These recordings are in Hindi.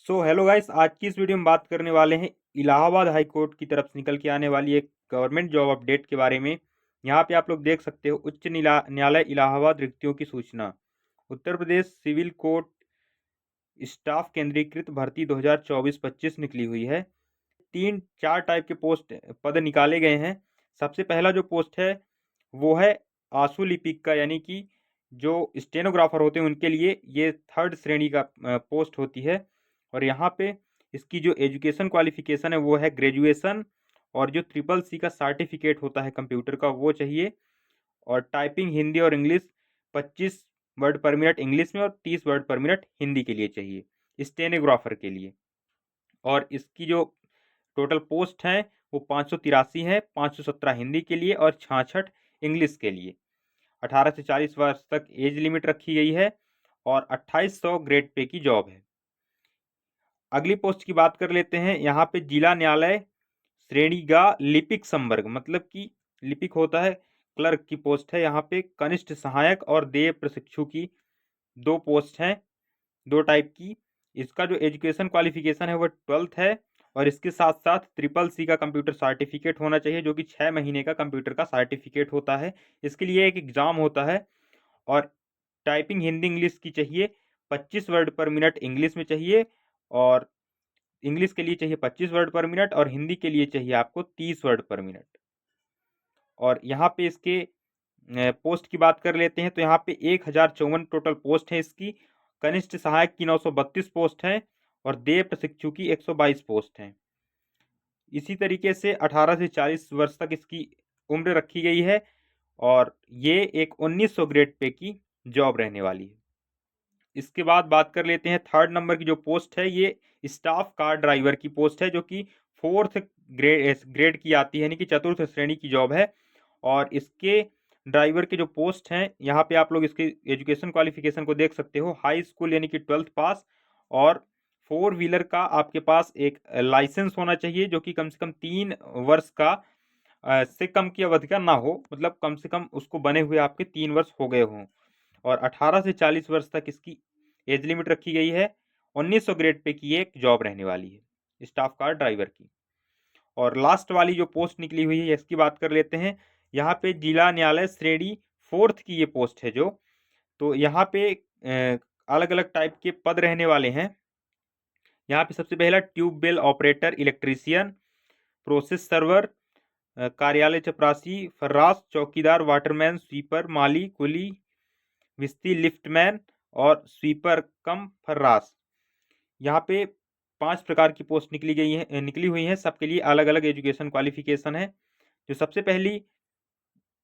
हेलो गाइस, आज की इस वीडियो में बात करने वाले हैं इलाहाबाद हाई कोर्ट की तरफ से निकल के आने वाली एक गवर्नमेंट जॉब अपडेट के बारे में। यहाँ पे आप लोग देख सकते हो, उच्च न्यायालय इलाहाबाद रिक्तियों की सूचना। Uttar Pradesh civil court staff केंद्रीकृत भर्ती 2024-25 निकली हुई है। 3-4 टाइप के पोस्ट पद निकाले गए हैं। सबसे पहला जो पोस्ट है वो है आशु लिपिक का, यानी कि जो स्टेनोग्राफर होते हैं उनके लिए ये 3rd श्रेणी का पोस्ट होती है। और यहाँ पे इसकी जो एजुकेशन क्वालिफिकेशन है वो है ग्रेजुएशन, और जो CCC का सर्टिफिकेट होता है कंप्यूटर का वो चाहिए। और टाइपिंग हिंदी और इंग्लिश 25 वर्ड पर मिनट इंग्लिश में और 30 वर्ड पर मिनट हिंदी के लिए चाहिए स्टेनोग्राफर के लिए। और इसकी जो टोटल पोस्ट हैं वो 583 है, 517 हिंदी के लिए और 66 इंग्लिश के लिए। 18 से 40 वर्ष तक एज लिमिट रखी गई है और 2800 ग्रेड पे की जॉब है। अगली पोस्ट की बात कर लेते हैं। यहाँ पे जिला न्यायालय श्रेणीगा लिपिक संवर्ग, मतलब कि लिपिक होता है क्लर्क की पोस्ट है। यहाँ पे कनिष्ठ सहायक और देय प्रशिक्षु की 2 पोस्ट हैं, 2 टाइप की। इसका जो एजुकेशन क्वालिफिकेशन है वो 12th है, और इसके साथ साथ CCC का कंप्यूटर सर्टिफिकेट होना चाहिए, जो कि 6 महीने का कंप्यूटर का सर्टिफिकेट होता है। इसके लिए एक एग्ज़ाम होता है। और टाइपिंग हिंदी इंग्लिश की चाहिए, 25 वर्ड पर मिनट इंग्लिश में चाहिए, और इंग्लिश के लिए चाहिए 25 वर्ड पर मिनट, और हिंदी के लिए चाहिए आपको 30 वर्ड पर मिनट। और यहाँ पे इसके पोस्ट की बात कर लेते हैं, तो यहाँ पे 1054 टोटल पोस्ट है इसकी। कनिष्ठ सहायक की 932 पोस्ट है, और देय प्रशिक्षु की 122 पोस्ट हैं। इसी तरीके से 18 से 40 वर्ष तक इसकी उम्र रखी गई है, और ये एक 1900 ग्रेड पे की जॉब रहने वाली है। इसके बाद बात कर लेते हैं 3rd नंबर की जो पोस्ट है, ये स्टाफ कार ड्राइवर की पोस्ट है, जो कि 4th ग्रेड की आती है, यानी कि 4th श्रेणी की जॉब है। और इसके ड्राइवर के जो पोस्ट हैं, यहाँ पे आप लोग इसके एजुकेशन क्वालिफिकेशन को देख सकते हो। हाई स्कूल यानी कि 12th पास, और 4 व्हीलर का आपके पास एक लाइसेंस होना चाहिए, जो कि कम से कम 3 वर्ष का से कम की अवधि का ना हो, मतलब कम से कम उसको बने हुए आपके 3 वर्ष हो गए हों। और 18 से 40 वर्ष तक इसकी एज लिमिट रखी गई है। 1900 ग्रेड पे की एक जॉब रहने वाली है स्टाफ कार ड्राइवर की। और लास्ट वाली जो पोस्ट निकली हुई है इसकी बात कर लेते हैं। यहाँ पे जिला न्यायालय श्रेणी 4th की ये पोस्ट है जो, तो यहाँ पे अलग अलग टाइप के पद रहने वाले हैं। यहाँ पे सबसे पहला tubewell operator, electrician, process server, कार्यालय चपरासी, फर्रास, चौकीदार, वाटरमैन, स्वीपर, माली, कुली, विस्ती, लिफ्टमैन और स्वीपर कम फर्रास। यहाँ पे 5 प्रकार की पोस्ट निकली हुई हैं। सबके लिए अलग अलग एजुकेशन क्वालिफिकेशन है। जो सबसे पहली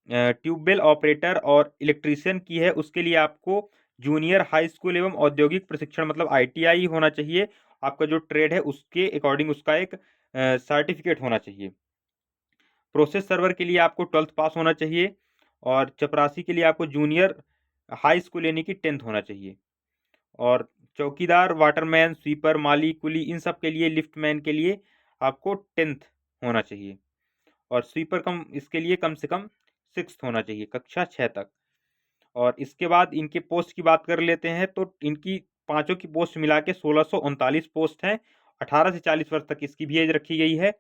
ट्यूबवेल ऑपरेटर और इलेक्ट्रीशियन की है, उसके लिए आपको जूनियर हाई स्कूल एवं औद्योगिक प्रशिक्षण मतलब ITI होना चाहिए। आपका जो ट्रेड है उसके अकॉर्डिंग उसका एक सर्टिफिकेट होना चाहिए। प्रोसेस सर्वर के लिए आपको 12th पास होना चाहिए, और चपरासी के लिए आपको जूनियर हाई स्कूल यानी कि 10th होना चाहिए। और चौकीदार, वाटरमैन, स्वीपर, माली, कुली, इन सब के लिए, लिफ्टमैन के लिए आपको 10th होना चाहिए। और स्वीपर कम इसके लिए कम से कम 6th होना चाहिए, कक्षा 6 तक। और इसके बाद इनके पोस्ट की बात कर लेते हैं, तो इनकी पांचों की पोस्ट मिला के 1639 पोस्ट हैं। 18 से 40 वर्ष तक इसकी भी एज रखी गई है,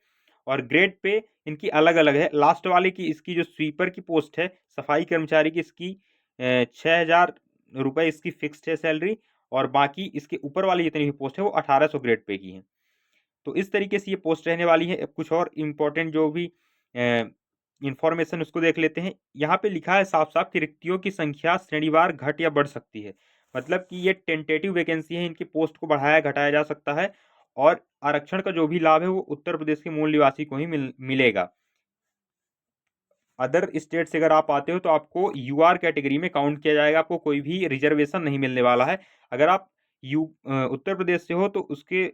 और ग्रेड पे इनकी अलग अलग है। लास्ट वाले की इसकी जो स्वीपर की पोस्ट है, सफाई कर्मचारी की, इसकी 6000 रुपये इसकी फिक्स्ड है सैलरी, और बाकी इसके ऊपर वाली जितनी भी पोस्ट है वो 1800 ग्रेड पे की है। तो इस तरीके से ये पोस्ट रहने वाली है। अब कुछ और इम्पोर्टेंट जो भी इंफॉर्मेशन उसको देख लेते हैं। यहाँ पे लिखा है साफ साफ कि रिक्तियों की संख्या श्रेणीवार घट या बढ़ सकती है, मतलब कि ये टेंटेटिव वैकेंसी है, इनकी पोस्ट को बढ़ाया घटाया जा सकता है। और आरक्षण का जो भी लाभ है वो उत्तर प्रदेश के मूल निवासी को ही मिलेगा। अदर स्टेट से अगर आप आते हो तो आपको UR कैटेगरी में काउंट किया जाएगा, आपको कोई भी रिजर्वेशन नहीं मिलने वाला है। अगर आप उत्तर प्रदेश से हो तो उसके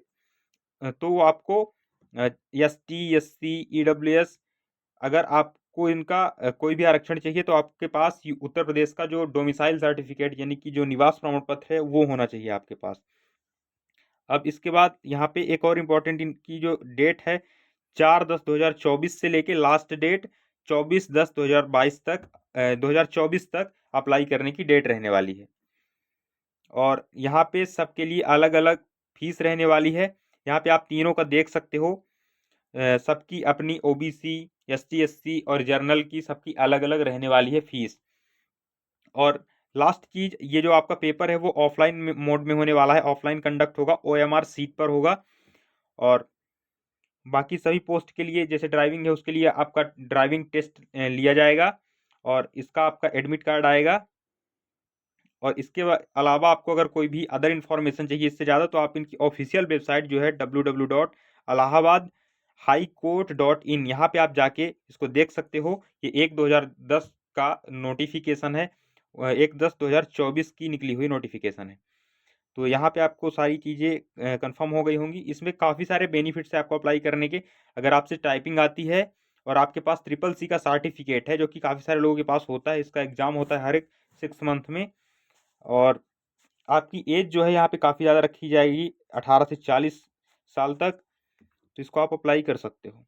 तो वो आपको ST, SC, EWS, अगर आपको इनका कोई भी आरक्षण चाहिए तो आपके पास उत्तर प्रदेश का जो डोमिसाइल सर्टिफिकेट यानी कि जो निवास प्रमाण पत्र है वो होना चाहिए आपके पास। अब इसके बाद यहाँ पे एक और इम्पोर्टेंट इनकी जो डेट है, 4/10/2024 से लेके लास्ट डेट 24/10/2022 तक 2024 तक अप्लाई करने की डेट रहने वाली है। और यहाँ पे सबके लिए अलग अलग फीस रहने वाली है। यहाँ पे आप तीनों का देख सकते हो। सबकी अपनी ओबीसी, एसटी, एससी और जर्नल की सबकी अलग अलग रहने वाली है फीस। और लास्ट चीज, ये जो आपका पेपर है वो ऑफलाइन मोड में होने वाला है, ऑफलाइन कंडक्ट होगा, ओएमआर सीट पर होगा। और बाकी सभी पोस्ट के लिए जैसे ड्राइविंग है उसके लिए आपका ड्राइविंग टेस्ट लिया जाएगा और इसका आपका एडमिट कार्ड आएगा। और इसके अलावा आपको अगर कोई भी अदर इन्फॉर्मेशन चाहिए इससे ज़्यादा तो आप इनकी ऑफिशियल वेबसाइट जो है www.allahabadhighcourt.in, यहाँ पे आप जाके इसको देख सकते हो। ये 1/2010 का नोटिफिकेशन है, 1/10/2024 की निकली हुई नोटिफिकेशन है। तो यहाँ पे आपको सारी चीज़ें कंफर्म हो गई होंगी। इसमें काफ़ी सारे बेनिफिट्स है आपको अप्लाई करने के। अगर आपसे टाइपिंग आती है और आपके पास CCC का सर्टिफिकेट है, जो कि काफ़ी सारे लोगों के पास होता है, इसका एग्ज़ाम होता है हर एक 6 मंथ में। और आपकी एज जो है यहाँ पे काफ़ी ज़्यादा रखी जाएगी, 18 से 40 साल तक। तो इसको आप अप्लाई कर सकते हो।